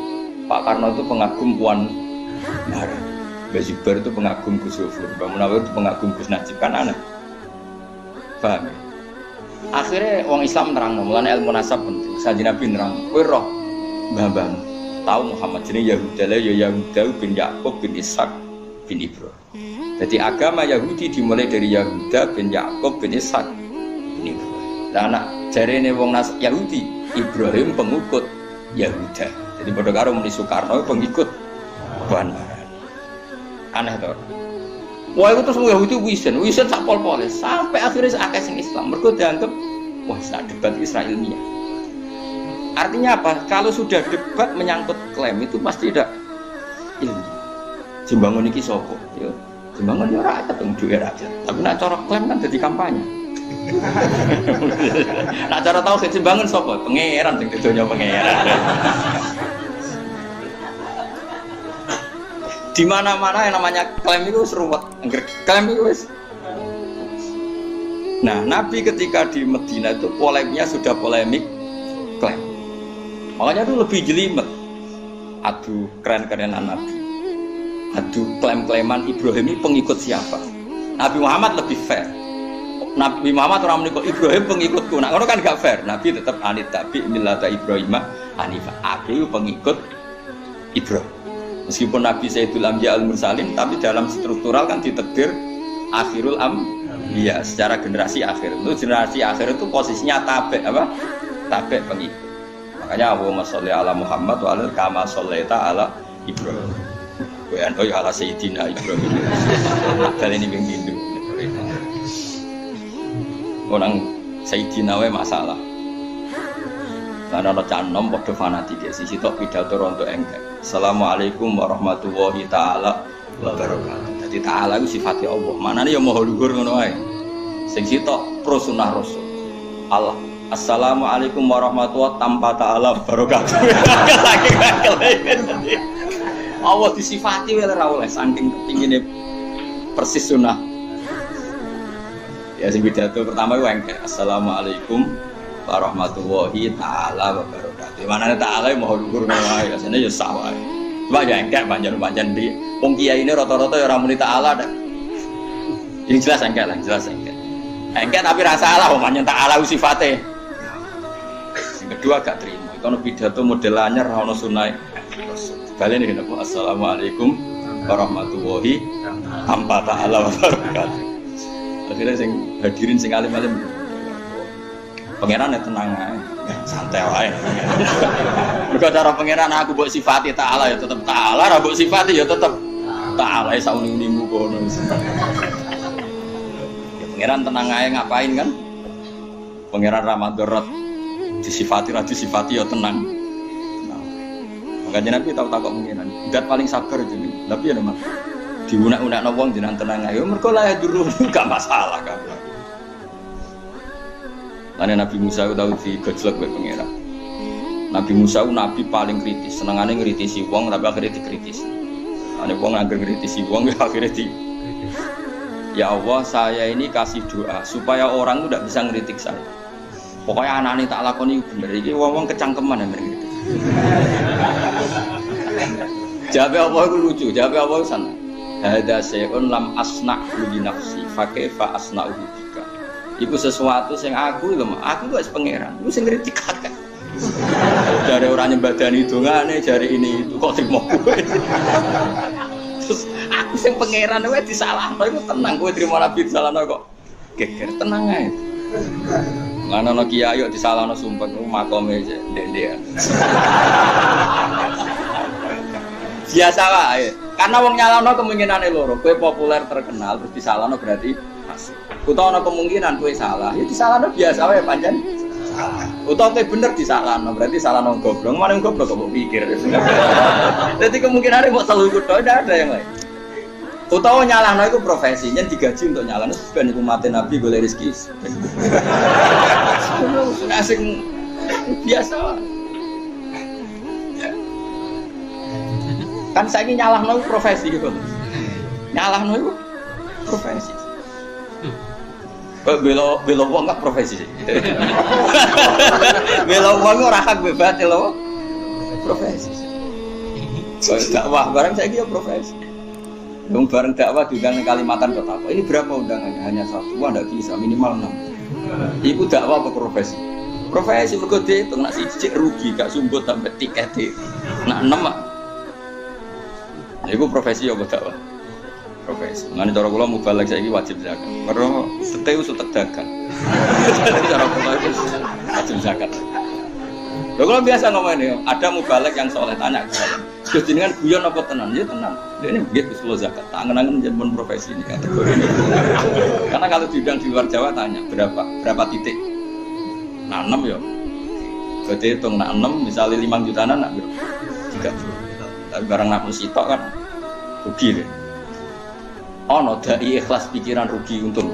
Pak Karno itu pengagum Puan Maharani. Mbah Zubair itu pengagum Gus Dur. Mbah Munawir itu pengagum Gus Najib kan aneh. Paham ya? Akhirnya orang Islam nerang, mulane ilmu nasab penting. Kanjeng Nabi nerang, kowe roh mbah-mbah tahu Muhammad jenenge Yahuda ya Yahuda bin Yakub bin Ishak bin Ibrahim. Jadi agama Yahudi dimulai dari Yahuda bin Yakub bin Ishak bin Ibrahim. Lah anak jarene wong Yahudi, Ibrahim pengikut Yahuda. Jadi padha karo muni Soekarno pengikut Puan Maharani. Aneh to. Wah itu terus Yahudi wisen sak pol-pole sampai akhirnya akeh sing Islam. Mergo dianggap wah sak debat Israilnya. Artinya apa? Kalau sudah debat menyangkut klaim itu pasti tidak ilmu. Jembangun iki sapa? Ya jembangun ya rakyat dong duwe rakyat. Tapi nek cara klaim kan dadi kampanye. Nek cara tau jembangun sapa? Pangeran sing donya pangeran. Di mana-mana yang namanya klaim itu seruat. Klaim itu wis. Nah, Nabi ketika di Medina itu polemiknya sudah polemik klaim. Makanya itu lebih jelimet. Aduh, keren-kerenan Nabi. Aduh, klaim-klaiman Ibrahim ini pengikut siapa? Nabi Muhammad lebih fair. Nabi Muhammad orang menikah Ibrahim pengikutku. Nah, kalau kan gak fair. Nabi tetap anit tapi millata Ibrahim Hanifah. Aku pengikut Ibrahim. Meskipun Nabi Sayyidul Anbiya al-Mursalin, tapi dalam struktural kan ditakdir akhirul anbiya, secara generasi akhir. Itu generasi akhir itu posisinya tabe apa? Tabe pengikut. Makanya Allahumma sholli ala Muhammad wa ala kama shollaita ala Ibrahim. Wa ala sayyidina Ibrahim. Kali ini ping Hindu. Orang sayyidina wae masalah. Karena ada canom pada fanatik ya, sisi tok pidato rontok enggak. Assalamualaikum warahmatullahi taala wabarakatuh. Jadi taala itu sifatnya Allah. Mana nih yang mau luhur ngono ae. Sing sitok pro sunnah rasul. Allah. Assalamualaikum warahmatullahi tanpa taala wabarakatuh. Allah disifati wae ora oleh saking kepingine persis sunnah. Ya sing pidato pertama ku enggak. Assalamualaikum warahmatullahi taala wabarakatuh. Mana taala mau luhur wae, asane ya sawah. Cuma ya engkek panjen-panjen di wong kiai ini rata-rata ya ora muni taala dak. Ini jelas engkek lah, jelas engkek. Engkek tapi ra salah wong panjen taala sifate. Sing kedua gak terima. Kono pidato model anyar ra ono sunnahe. Balene kene assalamualaikum warahmatullahi tanpa taala wabarakatuh. Akhirnya sing hadirin sing alim-alim Pangeran ya tenang ae. Santai wae. Mergo cara pangeran aku mbok sifati ta'ala ya tetep ta'ala, ra mbok sifati ya tetep ta'ala ya sauni-unimu kono. Ya pangeran tenang ae ngapain kan? Pangeran Ramadan disifati ra disifati ya tenang. Makanya Nabi tahu takok pangeran. Dat paling sabar jeneng. Tapi ya Mas diunak-unakno wong jenengan tenang ae. Mergo lah dulu gak masalah kan. Karena Nabi Musa itu tahu di gejlek oleh pangeran. Nabi Musa itu nabi paling kritis, senengannya ngritisi wong tapi akhirnya dikritis. Ada wong anggar ngritisi wong akhirnya di. Ya Allah, saya ini kasih doa supaya orang itu tidak bisa ngritik saya. Pokoknya anak-anak tak lakoni bener. Ini wong kecangkeman yang ngritik. Jawab Allah itu lucu, jawab Allah itu sana. Hada syai'un lam asna' li nafsi fa kaifa asna'u bika. Iku sesuatu yang aku wis pangeran, iku sing ngritik akeh. Dari orang nyembadani dongane, jari ini itu kok trimo kowe. Terus aku sing pangeran wae disalahno iku tenang kowe trimo nabi disalahno kok. Geger tenang ae. Mana no kiai yo disalahno sumpah makome ndek-ndek. Biasa wae. Karena wong nyalano kemungkinane loro, kowe populer terkenal terus disalahno berarti asik. Utawa ana kemungkinan kowe salah, ya disalahno biasa wae pancen. Utawa kowe bener disalahno, berarti salahno goblok. Mana goblok kok pikir. Jadi kemungkinane mbok selalu kudu ada yang lain. Utawa nyalahno iku profesi, yen digaji untuk nyalahno ben iku mate nabi golek rezeki. Asik biasa. Kan saiki nyalahno iku profesi gitu. Nyalahno iku profesi. Belo wong gak profesi. Belo wong ora hak bebas lho. Profesi. Dakwah bareng saiki ya profesi. Wong bareng dakwah diundang Kalimantan Kota. Ini berapa undangannya? Hanya satu. Wah ndak bisa, minimal 6. Iku dakwah apa profesi? Profesi mergo diitung nek siji rugi gak sumbut sampai tiket e. Nak 6 ah. Iku profesi apa dakwah? Profesi. Ngene cara kula mubalek saiki wajib zakat. Mergo sete utek dagang. Cara kula itu wajib zakat. Lho kula biasa ngomongin ada mubalek yang soleh tanya ke saya. Terus jenengan guyon apa tenan? Ya tenan. Ini nggih wis kula zakat. Angen-angen jenengan profesi ini kategori ini. Karena kalau diundang di luar Jawa tanya berapa titik? Nah 6 ya. Berarti hitung nak 6 misalnya 5 jutaan nak biro. 30. Tapi barang nak musitok kan rugi deh. Ono dai ikhlas pikiran rugi untung.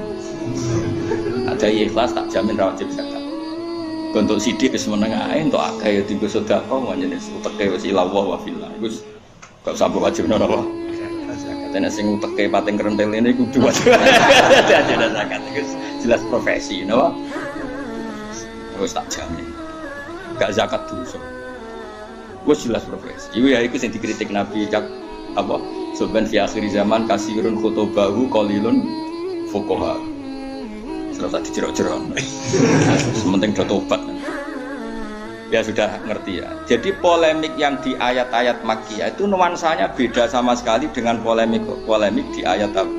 Ada ikhlas tak jamin ra wajib zakat. Untuk sidik wis meneng ae entuk akeh ya dienggo sedekah menjene uteke wis ilawah wa fillah. Wis gak usah wajib napa. Zakat nek sing uteke pating kerentel ini kudu wajib. Ada zakat itu jelas profesi napa. Wis tak jamin. Gak zakat dosa. Wis jelas profesi. Iku sing dikritik Nabi cak apa? Soben fi akhir zaman kasirun khutubahu qalilun fuqaha. Serta dijerok-jerok. Sementing do tobat. Ya sudah ngerti ya. Jadi polemik yang di ayat-ayat Makkiyah itu nuansanya beda sama sekali dengan polemik di ayat apa?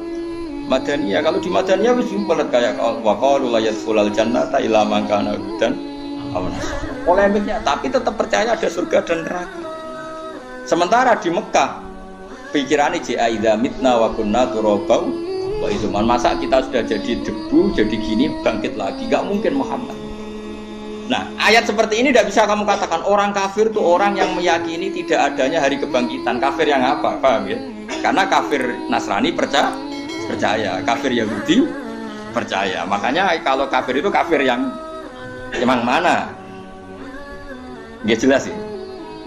Madaniyah. Kalau di Madaniyah wis belet kayak wa qalu la yadkhulul jannata illa man kana hudan aw nasara. Polemiknya tapi tetap percaya ada surga dan neraka. Sementara di Mekah pikirannya idza mitna wa kunna turabau wa izuman, masa kita sudah jadi debu jadi gini bangkit lagi, gak mungkin Muhammad. Nah ayat seperti ini tidak bisa kamu katakan orang kafir itu orang yang meyakini tidak adanya hari kebangkitan. Kafir yang apa? Paham ya? Karena kafir Nasrani percaya, kafir Yahudi percaya. Makanya kalau kafir itu kafir yang emang mana? Nggak jelas sih.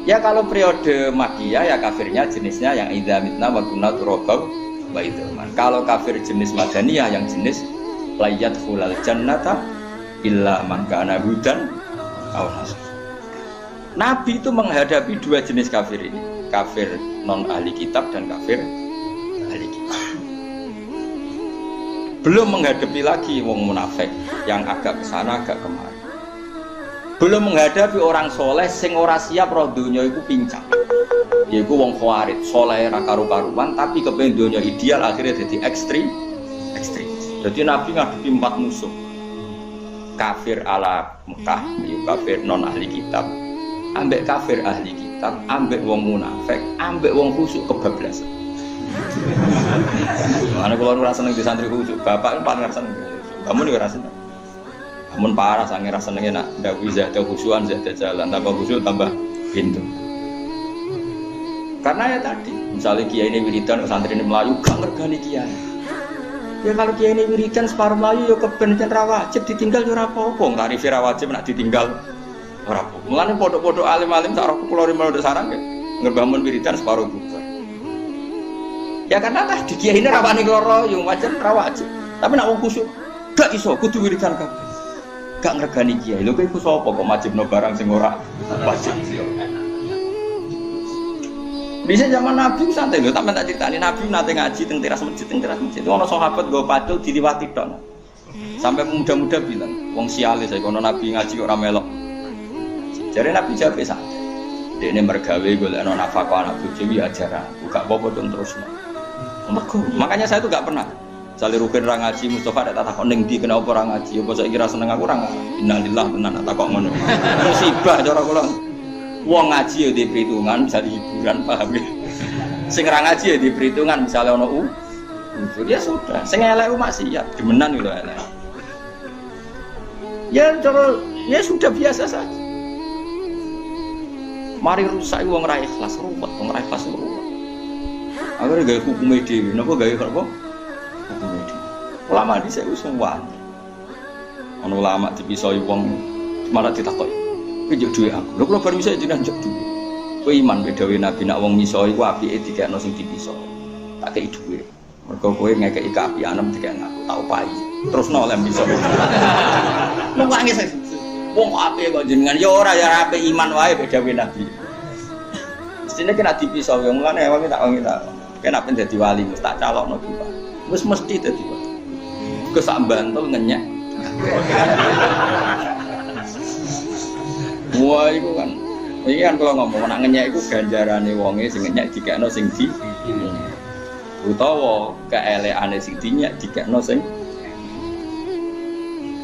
Ya kalau periode Makkiyah ya kafirnya jenisnya yang idza mitna wa kunna turabau wa idzman. Kalau kafir jenis Madaniyah yang jenis layat khulal jannata illa man kana hudan aw nasara. Nabi itu menghadapi dua jenis kafir ini, kafir non ahli kitab dan kafir ahli kitab. Belum menghadapi lagi wong munafik yang agak kesana agak kemari. Belum menghadapi orang soleh sing ora siap roh dunya iku pincang. Yaiku wong khawarit, soleh ra karu-karuan tapi kepen dunya ideal akhirnya jadi ekstrim. Jadi Nabi ngadepi 4 musuh. kafir ala Mekah, kafir non ahli kitab, ambek kafir ahli kitab, ambek wong munafik, ambek wong khusyuk kebablasan. Mana kalau ngerasa seneng di santri khusyuk, bapak kan paling ngerasa seneng. Kamu nih ngerasa seneng. Kamu parah sange ngerasa senengnya nak dawi zat khusyuan zat jalan, tambah khusyuk tambah pintu. Karena ya tadi, misalnya kiai ini wiridan, santri ini Melayu, gak ngergani kiai. Ya kalau kiai ini wiridan separuh Melayu, ya kebencian rawajib ditinggal ya rapopo. Tarifi rawajib nak ditinggal rapopo. Mulanya podok-podok alim-alim sarah pulau rimau udah sarang ya, ngerbangun wiridan separuh bubar. Ya karena tadi kiai ini rawani loro, yang wajar rawajib. Tapi nak wong khusyuk, gak iso, kudu wiridan kabeh. Gak ngergani kiai, lho kowe iku sapa kok majibno barang sing ora wajib. Bisa zaman Nabi santai lho, sampeyan tak critani Nabi nate ngaji teng teras masjid, Ono sahabat nggo pacul diliwati tok. Sampai muda-muda bilang, wong sialis saya kono Nabi ngaji kok ora melok. Jare Nabi jawab santai. Dekne mergawe golekno nafkah anak bojo ya ajaran, gak apa-apa dong terusno. Makanya saya itu gak pernah. Sale rugen ra ngaji Mustofa tak takon ning ndi kena apa ora ngaji, apa saiki ra seneng aku ora ngaji. Innalillah tenan tak kok ngono. Musibah cara kula. Wong ngaji ya di perhitungan bisa hiburan paham ya. Sing ra ngaji ya di perhitungan misalnya ono unsur ya sudah. Sing elek maksiat demenan lho elek. Ya cara ya sudah biasa saja. Mari rusak wong ra ikhlas ruwet, wong ra ikhlas ruwet. Akhire gawe hukum dhewe, napa gawe apa? Hukum dhewe. Ulama dhisik wis wani. Ono ulama dipisoi wong malah ditakoki njuk duwe aku. Lho kula bar bisa jenengan njuk duwe. Kowe iman bedawe Nabi nak wong miso iku apike dikekno sing dipiso. Tak kei duwe. Mergo kowe ngekeki kaapianem dikekno aku tak opahi. Terusno oleh miso. Lu nangis. Wong apike kok jenengan ya ora ya apike iman wae bedawe Nabi. Mestine kena dipiso wong ngene wae tak wong tak. Kena pen dadi wali mesti tak calokno ki Pak. Wis mesti dadi wali. Kesak bantul ngenyek. Wah, itu kan, ini kan kalau ngomong nak ngenyek itu ganjarane wonge sing ngenyek dikekno sing di, utawa keeleane sing dinyak dikekno sing.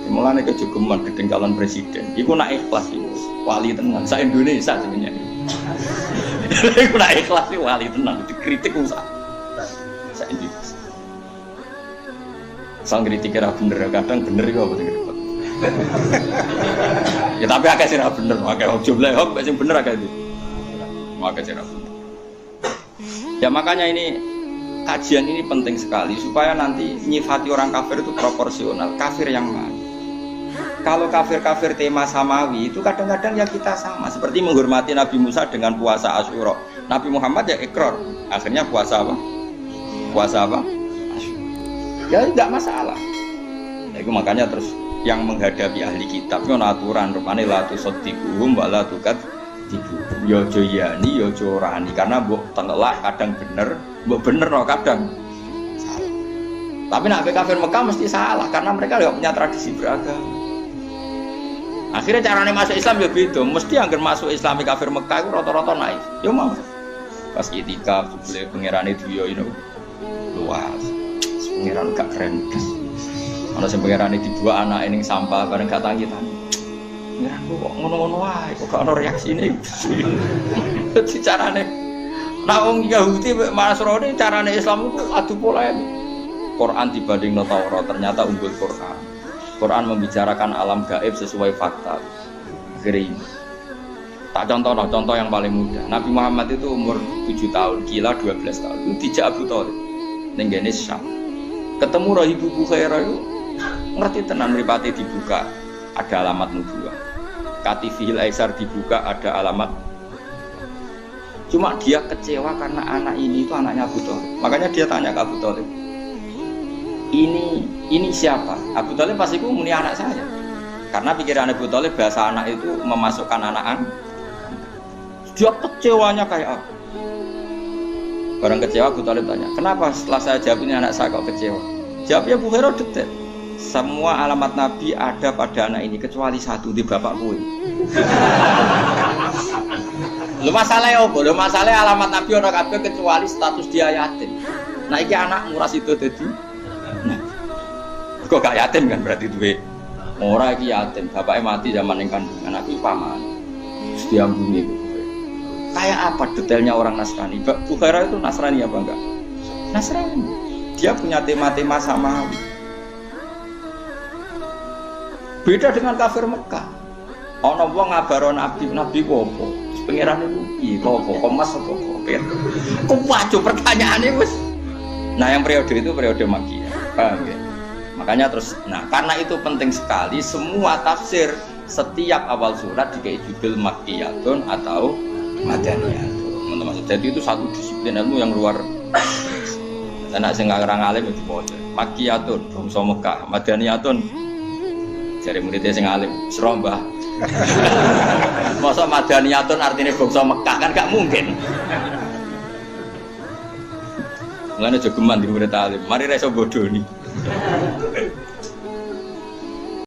Mulane kejogeman kedengkalan presiden. Iku nak ikhlas iku wali tenan. Sak Indonesia jenenge. Iku nak ikhlas iku wali tenan dikritik usah. Sak Indonesia. Sang kritik ora bener kadang bener iku apa sing repot. Ya tapi akeh sing ora bener, akeh jumlah hok sing bener akeh itu. Akeh sing ora bener. Ya makanya ini kajian ini penting sekali supaya nanti nyifati orang kafir itu proporsional. Kafir yang mana? Kalau kafir-kafir tema samawi itu kadang-kadang ya kita sama. Seperti menghormati Nabi Musa dengan puasa Asyura. Nabi Muhammad ya ikrar. Akhirnya puasa apa? Puasa apa? Asyura. Ya tidak masalah. Ya, itu makanya terus yang menghadapi ahli kitab itu aturan rupane la tusaddiquhum wa la tukadzibuhum. Ya aja yani, ya aja orani karena mbok tengelak kadang bener, mbok bener no kadang salah. Tapi nek kafir Mekah mesti salah karena mereka enggak punya tradisi beragama. Akhirnya caranya masuk Islam ya beda, mesti anggar masuk Islami kafir Mekah itu rata-rata naif. Ya mau. Pas itikaf jebule pangerane duyo ini luas. Pangeran gak keren. Ana sing pangerane dibuat anak ning sampah bareng gak tangi-tangi. Pangeran kok ngono-ngono wae, kok gak ono reaksine. Dadi carane nek wong Yahudi mek Nasrani carane Islam itu adu polemik. Quran dibandingno Taurat ternyata unggul Quran. Quran membicarakan alam gaib sesuai fakta. Akhirnya tak contoh yang paling mudah. Nabi Muhammad itu umur 7 tahun, gila 12 tahun. Itu dijak Abu Thalib ning gene Syam. Ketemu Rahibu Bukhairah itu ngerti tenan mripate dibuka ada alamat nubuwah. Katifil Aisar dibuka ada alamat. Cuma dia kecewa karena anak ini itu anaknya Abu Thalib. Makanya dia tanya ke Abu Thalib. Ini siapa? Abu Thalib pasti ku muni anak saya. Karena pikiran Abu Thalib bahasa anak itu memasukkan anak. Dia kecewanya kayak apa? Barang kecewa Abu Thalib tanya, kenapa setelah saya jawab ini anak saya kok kecewa? Jawabnya Bukhairah detail. Semua alamat Nabi ada pada anak ini kecuali satu di bapak gue. Lu masalahnya apa? Lu masalahnya alamat Nabi orang kabeh kecuali status dia yatim. Nah iki anak nguras itu tadi. Nah, kok gak yatim kan berarti duwe Ora iki yatim, bapaknya mati zaman yang kandungan, aku paman. Terus diambungi. Kayak apa detailnya orang Nasrani? Bukhaira itu Nasrani apa enggak? Nasrani. Dia punya tema-tema samawi. Beda dengan kafir Mekah. Ana wong ngabaro nabi apa? Terus pangeran iku piye apa? Komas apa? Kuwajo pertanyaane wis. Nah, yang periode itu periode Makkiyah. Paham ya? Makanya terus, nah karena itu penting sekali semua tafsir setiap awal surat dikai judul Makkiyatun atau Madaniyatun. Teman-teman, jadi itu satu disiplin ilmu yang luar. Anak sing ngarang alim itu baca Makkiyatun, bangsa Mekah, Madaniyatun. Jare muridnya sing alim, serombah. Masa Madaniyatun artinya bangsa Mekah kan gak mungkin. Mulane jogeman di murid alim, mari ra iso bodoni.